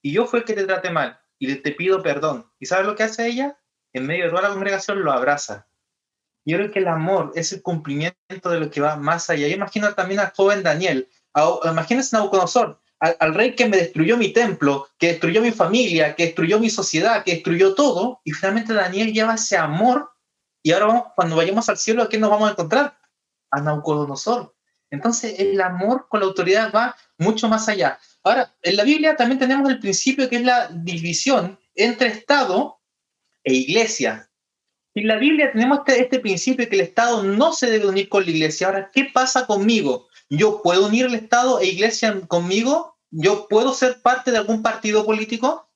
Y yo fui el que te traté mal, y te pido perdón. ¿Y sabes lo que hace ella? En medio de toda la congregación lo abraza. Yo creo que el amor es el cumplimiento de lo que va más allá. Yo imagino también al joven Daniel. Imagínense a Nabucodonosor, al rey que me destruyó mi templo, que destruyó mi familia, que destruyó mi sociedad, que destruyó todo. Y finalmente Daniel lleva ese amor. Y ahora cuando vayamos al cielo, ¿a quién nos vamos a encontrar? A Nabucodonosor. Entonces el amor con la autoridad va mucho más allá. Ahora, en la Biblia también tenemos el principio que es la división entre Estado e Iglesia. En la Biblia tenemos este principio que el Estado no se debe unir con la Iglesia. Ahora, ¿qué pasa conmigo? ¿Yo puedo unir el Estado e Iglesia conmigo? ¿Yo puedo ser parte de algún partido político?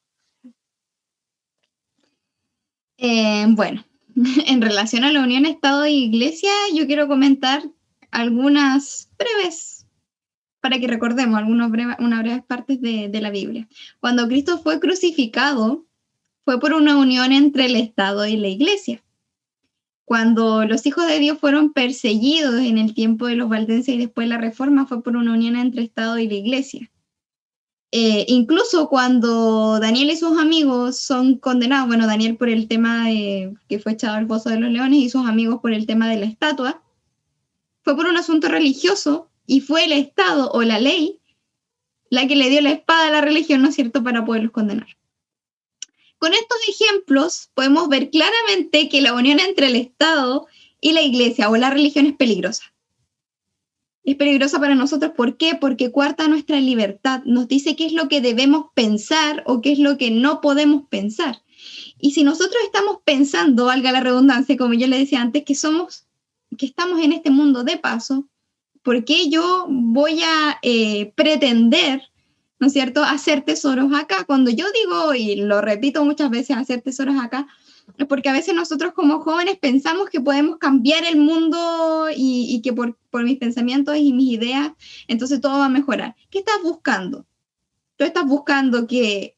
Bueno, en relación a la unión Estado e Iglesia, yo quiero comentar algunas breves, para que recordemos unas breves partes de la Biblia. Cuando Cristo fue crucificado, fue por una unión entre el Estado y la Iglesia. Cuando los hijos de Dios fueron perseguidos en el tiempo de los valdenses y después la Reforma, fue por una unión entre Estado y la Iglesia. Incluso cuando Daniel y sus amigos son condenados, bueno, Daniel por el tema de que fue echado al foso de los leones y sus amigos por el tema de la estatua, fue por un asunto religioso y fue el Estado o la ley la que le dio la espada a la religión, ¿no es cierto?, para poderlos condenar. Con estos ejemplos podemos ver claramente que la unión entre el Estado y la Iglesia o la religión es peligrosa. Es peligrosa para nosotros, ¿por qué? Porque coarta nuestra libertad, nos dice qué es lo que debemos pensar o qué es lo que no podemos pensar. Y si nosotros estamos pensando, valga la redundancia, como yo le decía antes, que estamos en este mundo de paso, ¿por qué yo voy a pretender, ¿no es cierto?, hacer tesoros acá? Cuando yo digo, y lo repito muchas veces, hacer tesoros acá, es porque a veces nosotros como jóvenes pensamos que podemos cambiar el mundo y que por mis pensamientos y mis ideas, entonces todo va a mejorar. ¿Qué estás buscando? Tú estás buscando que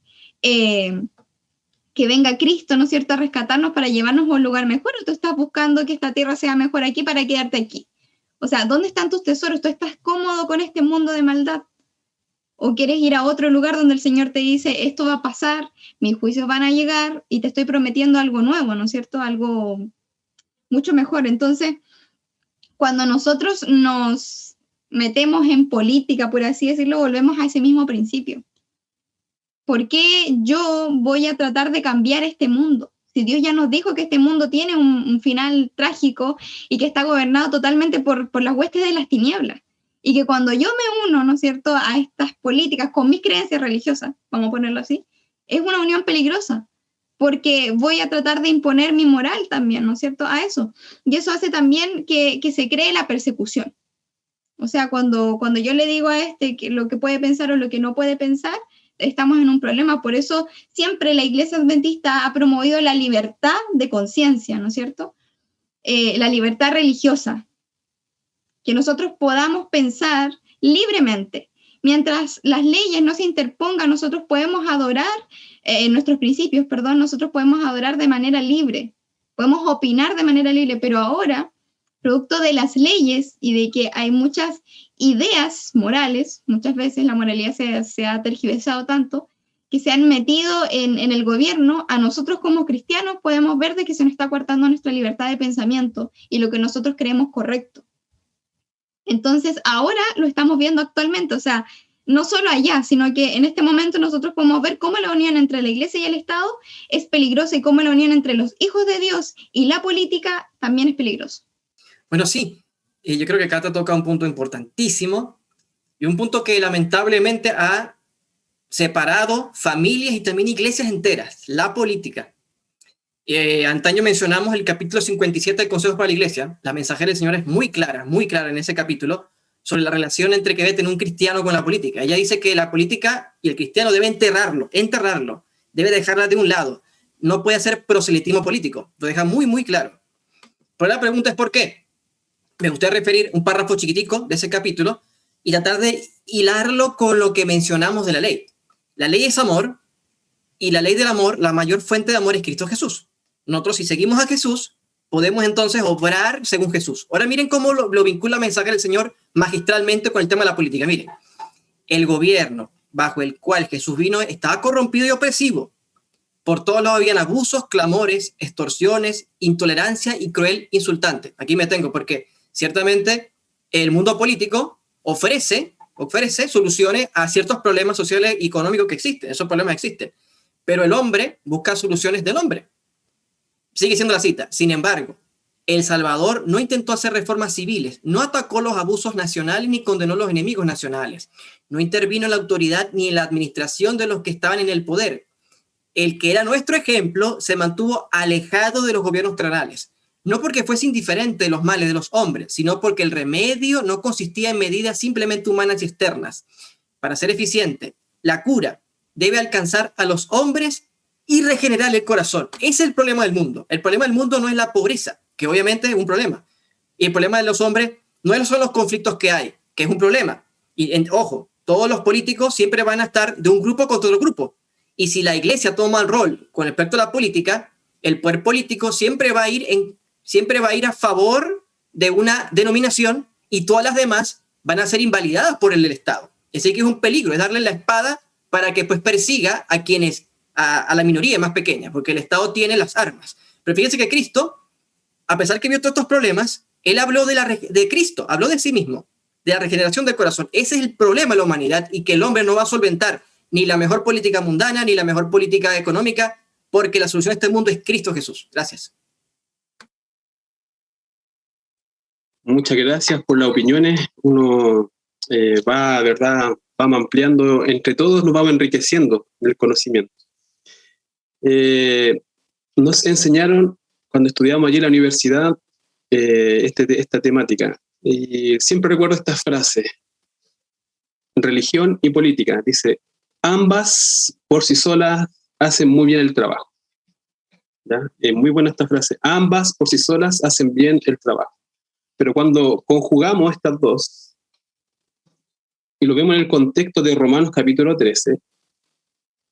venga Cristo, ¿no es cierto?, a rescatarnos para llevarnos a un lugar mejor, o tú estás buscando que esta tierra sea mejor aquí para quedarte aquí. O sea, ¿dónde están tus tesoros? ¿Tú estás cómodo con este mundo de maldad? ¿O quieres ir a otro lugar donde el Señor te dice, esto va a pasar, mis juicios van a llegar y te estoy prometiendo algo nuevo, ¿no es cierto? Algo mucho mejor. Entonces, cuando nosotros nos metemos en política, por así decirlo, volvemos a ese mismo principio. ¿Por qué yo voy a tratar de cambiar este mundo? Si Dios ya nos dijo que este mundo tiene un final trágico y que está gobernado totalmente por las huestes de las tinieblas. Y que cuando yo me uno, ¿no es cierto?, a estas políticas con mis creencias religiosas, vamos a ponerlo así, es una unión peligrosa, porque voy a tratar de imponer mi moral también, ¿no es cierto?, a eso. Y eso hace también que se cree la persecución. O sea, cuando yo le digo a que lo que puede pensar o lo que no puede pensar, estamos en un problema. Por eso siempre la Iglesia Adventista ha promovido la libertad de conciencia, ¿no es cierto?, la libertad religiosa, que nosotros podamos pensar libremente. Mientras las leyes no se interpongan, nosotros podemos adorar, nuestros principios, perdón, nosotros podemos adorar de manera libre, podemos opinar de manera libre, pero ahora, producto de las leyes y de que hay muchas ideas morales, muchas veces la moralidad se ha tergiversado tanto, que se han metido en el gobierno, a nosotros como cristianos podemos ver de que se nos está coartando nuestra libertad de pensamiento y lo que nosotros creemos correcto. Entonces, ahora lo estamos viendo actualmente, o sea, no solo allá, sino que en este momento nosotros podemos ver cómo la unión entre la Iglesia y el Estado es peligrosa y cómo la unión entre los hijos de Dios y la política también es peligrosa. Bueno, sí, yo creo que Cata toca un punto importantísimo y un punto que lamentablemente ha separado familias y también iglesias enteras, la política. Antaño mencionamos el capítulo 57 del Consejo para la Iglesia. La mensajera del Señor es muy clara en ese capítulo sobre la relación entre que debe tener un cristiano con la política. Ella dice que la política y el cristiano debe enterrarlo, debe dejarla de un lado. No puede hacer proselitismo político. Lo deja muy, muy claro. Pero la pregunta es ¿por qué? Me gustaría referir un párrafo chiquitico de ese capítulo y tratar de hilarlo con lo que mencionamos de la ley. La ley es amor y la ley del amor, la mayor fuente de amor es Cristo Jesús. Nosotros, si seguimos a Jesús, podemos entonces obrar según Jesús. Ahora miren cómo lo vincula el mensaje del Señor magistralmente con el tema de la política. Miren, el gobierno bajo el cual Jesús vino estaba corrompido y opresivo. Por todos lados habían abusos, clamores, extorsiones, intolerancia y cruel insultante. Aquí me tengo porque ciertamente el mundo político ofrece soluciones a ciertos problemas sociales y económicos que existen. Esos problemas existen. Pero el hombre busca soluciones del hombre. Sigue siendo la cita. Sin embargo, El Salvador no intentó hacer reformas civiles, no atacó los abusos nacionales ni condenó los enemigos nacionales. No intervino en la autoridad ni en la administración de los que estaban en el poder. El que era nuestro ejemplo se mantuvo alejado de los gobiernos terrenales. No porque fuese indiferente de los males de los hombres, sino porque el remedio no consistía en medidas simplemente humanas y externas. Para ser eficiente, la cura debe alcanzar a los hombres y regenerar el corazón. Ese es el problema del mundo. El problema del mundo no es la pobreza, que obviamente es un problema. Y el problema de los hombres no son los conflictos que hay, que es un problema. Y ojo, todos los políticos siempre van a estar de un grupo contra otro grupo. Y si la iglesia toma el rol con respecto a la política, el poder político siempre va a ir a favor de una denominación y todas las demás van a ser invalidadas por el Estado. Así que es un peligro, es darle la espada para que pues persiga a quienes, a la minoría más pequeña, porque el Estado tiene las armas. Pero fíjense que Cristo, a pesar que vio todos estos problemas, él habló de Cristo, habló de sí mismo, de la regeneración del corazón. Ese es el problema de la humanidad y que el hombre no va a solventar ni la mejor política mundana, ni la mejor política económica, porque la solución de este mundo es Cristo Jesús. Gracias. Muchas gracias por las opiniones. Uno vamos ampliando, entre todos nos vamos enriqueciendo el conocimiento. Nos enseñaron, cuando estudiamos allí en la universidad, esta temática. Y siempre recuerdo esta frase: religión y política. Dice, ambas por sí solas hacen muy bien el trabajo. ¿Ya? Es muy buena esta frase. Ambas por sí solas hacen bien el trabajo. Pero cuando conjugamos estas dos, y lo vemos en el contexto de Romanos capítulo 13,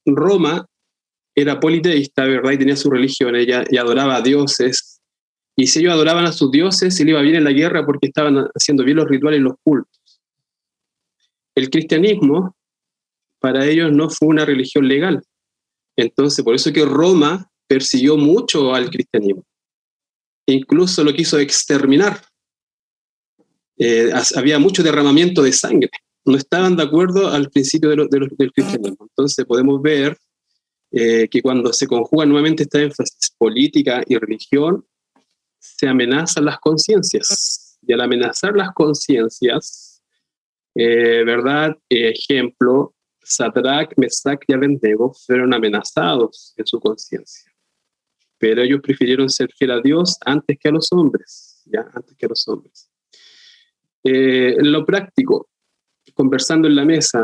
Roma era politeísta, ¿verdad? Y tenía su religión, ella y adoraba a dioses. Y si ellos adoraban a sus dioses, se le iba bien en la guerra porque estaban haciendo bien los rituales y los cultos. El cristianismo para ellos no fue una religión legal. Entonces, por eso que Roma persiguió mucho al cristianismo. Incluso lo quiso exterminar. Había mucho derramamiento de sangre. No estaban de acuerdo al principio del cristianismo. Entonces podemos ver que cuando se conjuga nuevamente esta énfasis política y religión, se amenazan las conciencias. Y al amenazar las conciencias, ¿verdad? Ejemplo, Sadrach, Mesach y Abednego fueron amenazados en su conciencia. Pero ellos prefirieron ser fieles a Dios antes que a los hombres. ¿Ya? Antes que a los hombres. En lo práctico, conversando en la mesa,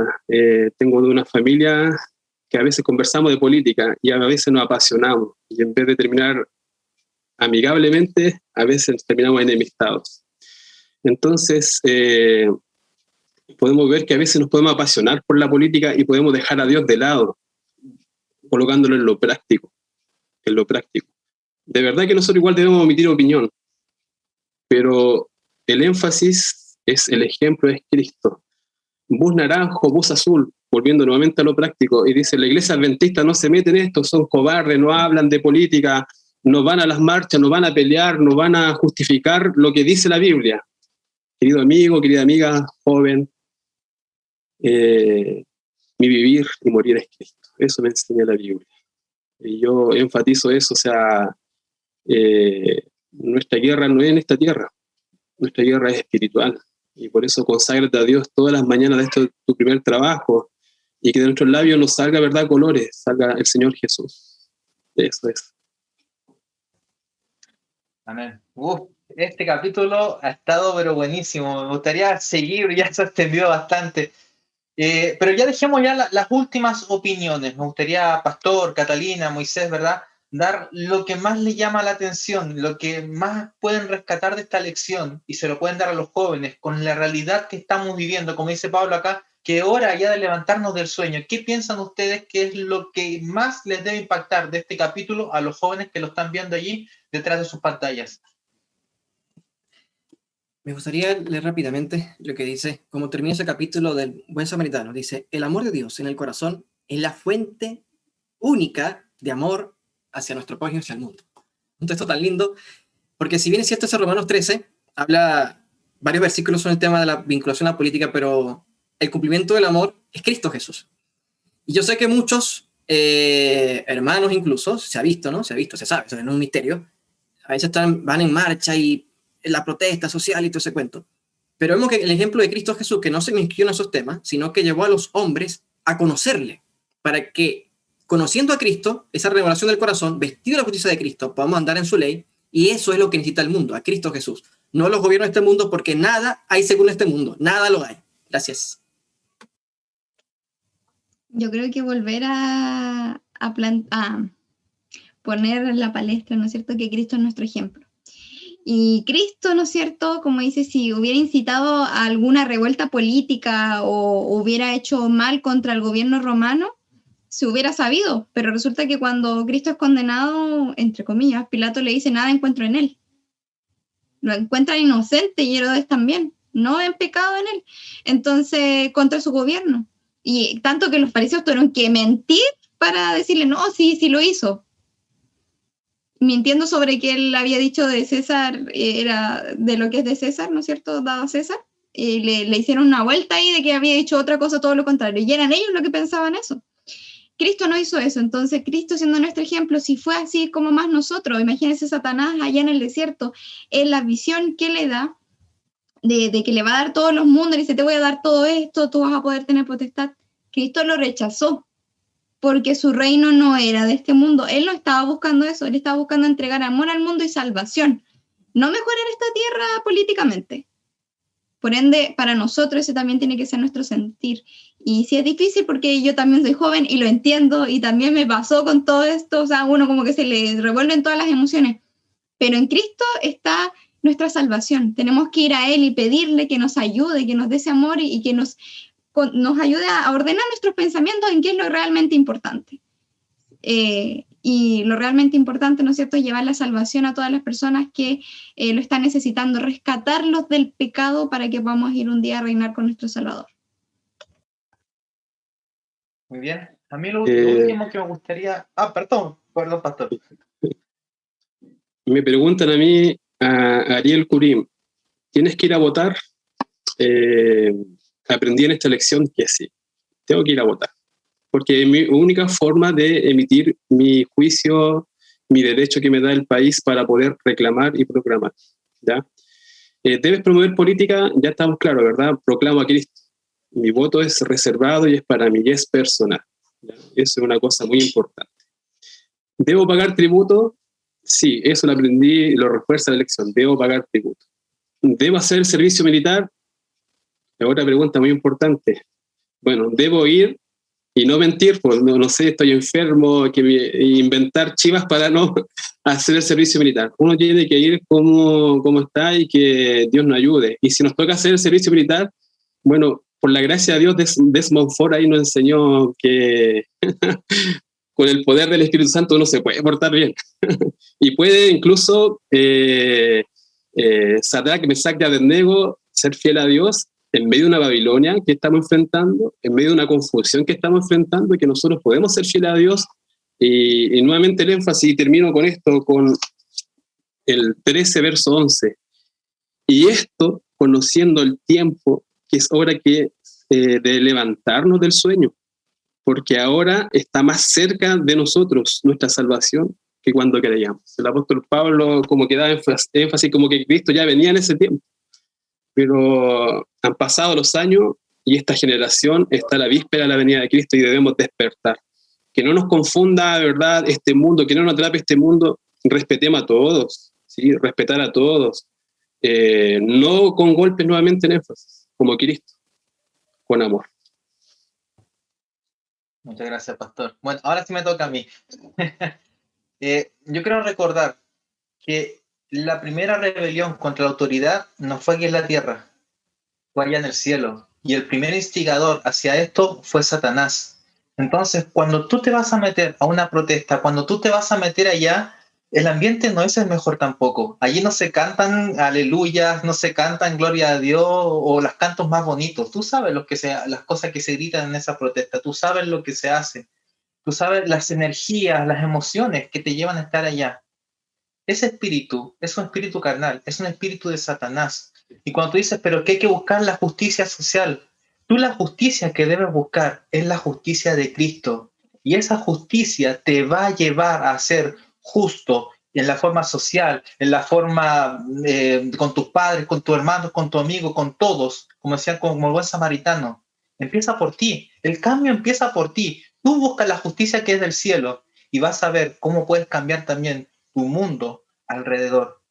tengo de una familia que a veces conversamos de política y a veces nos apasionamos y en vez de terminar amigablemente, a veces terminamos enemistados. Entonces, podemos ver que a veces nos podemos apasionar por la política y podemos dejar a Dios de lado, colocándolo en lo práctico. En lo práctico. De verdad que nosotros igual debemos emitir opinión, pero el énfasis es el ejemplo es Cristo. Bus naranjo, bus azul, volviendo nuevamente a lo práctico, y dice, la iglesia adventista no se mete en esto, son cobardes, no hablan de política, no van a las marchas, no van a pelear, no van a justificar lo que dice la Biblia. Querido amigo, querida amiga, joven, mi vivir y morir es Cristo. Eso me enseña la Biblia. Y yo enfatizo eso, o sea, nuestra guerra no es en esta tierra, nuestra guerra es espiritual. Y por eso conságrate a Dios todas las mañanas de esto, tu primer trabajo, y que de nuestros labios nos salga, ¿verdad?, colores, salga el Señor Jesús. Eso es. Amén. Este capítulo ha estado pero buenísimo. Me gustaría seguir, ya se ha extendido bastante. Pero ya dejemos ya las últimas opiniones. Me gustaría, Pastor, Catalina, Moisés, ¿verdad?, dar lo que más les llama la atención, lo que más pueden rescatar de esta lección y se lo pueden dar a los jóvenes con la realidad que estamos viviendo, como dice Pablo acá, que es hora ya de levantarnos del sueño. ¿Qué piensan ustedes que es lo que más les debe impactar de este capítulo a los jóvenes que lo están viendo allí detrás de sus pantallas? Me gustaría leer rápidamente lo que dice, como termina ese capítulo del Buen Samaritano. Dice, el amor de Dios en el corazón es la fuente única de amor hacia nuestro prójimo y hacia el mundo. Un texto tan lindo, porque si bien es cierto ese Romanos 13, habla varios versículos sobre el tema de la vinculación a la política, pero el cumplimiento del amor es Cristo Jesús. Y yo sé que muchos hermanos incluso, se ha visto, ¿no? Se sabe, eso no es un misterio, a veces van en marcha y en la protesta social y todo ese cuento. Pero vemos que el ejemplo de Cristo Jesús, que no se inscribió en esos temas, sino que llevó a los hombres a conocerle, para que, conociendo a Cristo, esa revelación del corazón, vestido de la justicia de Cristo, podamos andar en su ley, y eso es lo que necesita el mundo, a Cristo Jesús. No los gobiernos de este mundo, porque nada hay según este mundo, nada lo hay. Gracias. Yo creo que volver a poner en la palestra, ¿no es cierto?, que Cristo es nuestro ejemplo. Y Cristo, ¿no es cierto?, como dice, si hubiera incitado a alguna revuelta política o hubiera hecho mal contra el gobierno romano, se hubiera sabido, pero resulta que cuando Cristo es condenado, entre comillas, Pilato le dice, nada encuentro en él. Lo encuentran inocente y Herodes también, no ven pecado en él. Entonces, contra su gobierno. Y tanto que los fariseos tuvieron que mentir para decirle, no, sí lo hizo. Mintiendo sobre que él había dicho de César, era de lo que es de César, ¿no es cierto?, dado a César. Le hicieron una vuelta ahí de que había dicho otra cosa, todo lo contrario. Y eran ellos los que pensaban eso. Cristo no hizo eso, entonces Cristo siendo nuestro ejemplo, si fue así como más nosotros, imagínense Satanás allá en el desierto, en la visión que le da, de que le va a dar todos los mundos, le dice, te voy a dar todo esto, tú vas a poder tener potestad. Cristo lo rechazó, porque su reino no era de este mundo, él no estaba buscando eso, él estaba buscando entregar amor al mundo y salvación, no mejorar esta tierra políticamente. Por ende, para nosotros ese también tiene que ser nuestro sentir. Y sí es difícil porque yo también soy joven y lo entiendo y también me pasó con todo esto, o sea, uno como que se le revuelven todas las emociones. Pero en Cristo está nuestra salvación. Tenemos que ir a Él y pedirle que nos ayude, que nos dé ese amor y que nos ayude a ordenar nuestros pensamientos en qué es lo realmente importante. Y lo realmente importante, ¿no es cierto?, es llevar la salvación a todas las personas que lo están necesitando, rescatarlos del pecado para que podamos ir un día a reinar con nuestro Salvador. Muy bien. A mí lo último que me gustaría... perdón, pastor. Me preguntan a mí, a Ariel Kurim, ¿tienes que ir a votar? Aprendí en esta lección que sí, tengo que ir a votar, porque es mi única forma de emitir mi juicio, mi derecho que me da el país para poder reclamar y proclamar, ¿ya? Debes promover política, ya estamos claros, ¿verdad? Proclamo a Cristo. Mi voto es reservado y es para mí, y es personal, ¿ya? Eso es una cosa muy importante. ¿Debo pagar tributo? Sí, eso lo aprendí, lo refuerza la lección, debo pagar tributo. ¿Debo hacer servicio militar? Otra pregunta muy importante. Bueno, ¿debo ir y no mentir? Pues no sé, estoy enfermo, inventar chivas para no hacer el servicio militar. Uno tiene que ir como está y que Dios nos ayude. Y si nos toca hacer el servicio militar, bueno, por la gracia de Dios, Desmond Ford ahí nos enseñó que con el poder del Espíritu Santo uno se puede portar bien. Y puede incluso Sadrach, Mesach y Abednego ser fiel a Dios en medio de una Babilonia que estamos enfrentando, en medio de una confusión que estamos enfrentando, y que nosotros podemos ser fieles a Dios. Y nuevamente el énfasis, y termino con esto, con el 13, verso 11. Y esto, conociendo el tiempo, que es hora de levantarnos del sueño, porque ahora está más cerca de nosotros nuestra salvación que cuando creíamos. El apóstol Pablo como que da énfasis como que Cristo ya venía en ese tiempo, pero han pasado los años y esta generación está a la víspera de la venida de Cristo y debemos despertar. Que no nos confunda, ¿verdad?, este mundo, que no nos atrape este mundo. Respetemos a todos, ¿sí? Respetar a todos. No con golpes, nuevamente en énfasis, como Cristo, con amor. Muchas gracias, pastor. Bueno, ahora sí me toca a mí. Yo quiero recordar que la primera rebelión contra la autoridad no fue aquí en la tierra, fue allá en el cielo. Y el primer instigador hacia esto fue Satanás. Entonces, cuando tú te vas a meter a una protesta, cuando tú te vas a meter allá, el ambiente no es el mejor tampoco. Allí no se cantan aleluyas, no se cantan gloria a Dios o los cantos más bonitos. Tú sabes las cosas que se gritan en esa protesta, tú sabes lo que se hace, tú sabes las energías, las emociones que te llevan a estar allá. Ese espíritu es un espíritu carnal, es un espíritu de Satanás. Y cuando tú dices, pero que hay que buscar la justicia social, tú la justicia que debes buscar es la justicia de Cristo. Y esa justicia te va a llevar a ser justo en la forma social, en la forma con tus padres, con tus hermanos, con tu amigo, con todos, como decían, como el buen samaritano. Empieza por ti, el cambio empieza por ti. Tú buscas la justicia que es del cielo y vas a ver cómo puedes cambiar también tu mundo alrededor.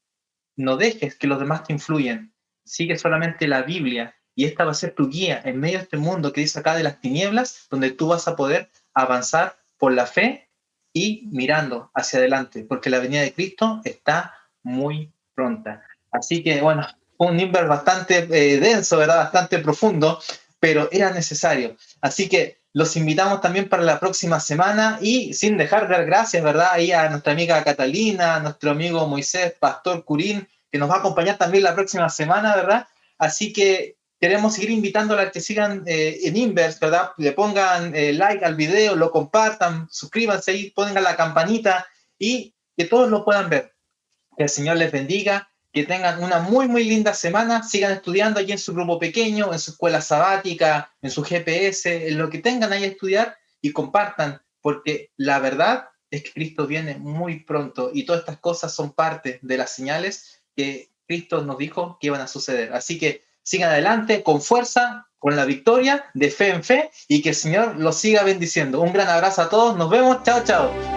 No dejes que los demás te influyan. Sigue solamente la Biblia y esta va a ser tu guía en medio de este mundo que dice acá de las tinieblas, donde tú vas a poder avanzar por la fe y mirando hacia adelante, porque la venida de Cristo está muy pronta. Así que, bueno, fue un Inver bastante denso, ¿verdad? Bastante profundo, pero era necesario. Así que los invitamos también para la próxima semana y sin dejar de dar gracias, ¿verdad? Ahí a nuestra amiga Catalina, a nuestro amigo Moisés, Pastor Kurim, que nos va a acompañar también la próxima semana, ¿verdad? Así que queremos seguir invitándola a que sigan en Inverse, ¿verdad? Le pongan like al video, lo compartan, suscríbanse ahí, pongan la campanita y que todos lo puedan ver. Que el Señor les bendiga, que tengan una muy, muy linda semana, sigan estudiando allí en su grupo pequeño, en su escuela sabática, en su GPS, en lo que tengan ahí a estudiar y compartan, porque la verdad es que Cristo viene muy pronto y todas estas cosas son parte de las señales que Cristo nos dijo que iban a suceder. Así que sigan adelante con fuerza, con la victoria, de fe en fe, y que el Señor los siga bendiciendo. Un gran abrazo a todos, nos vemos, chao, chao.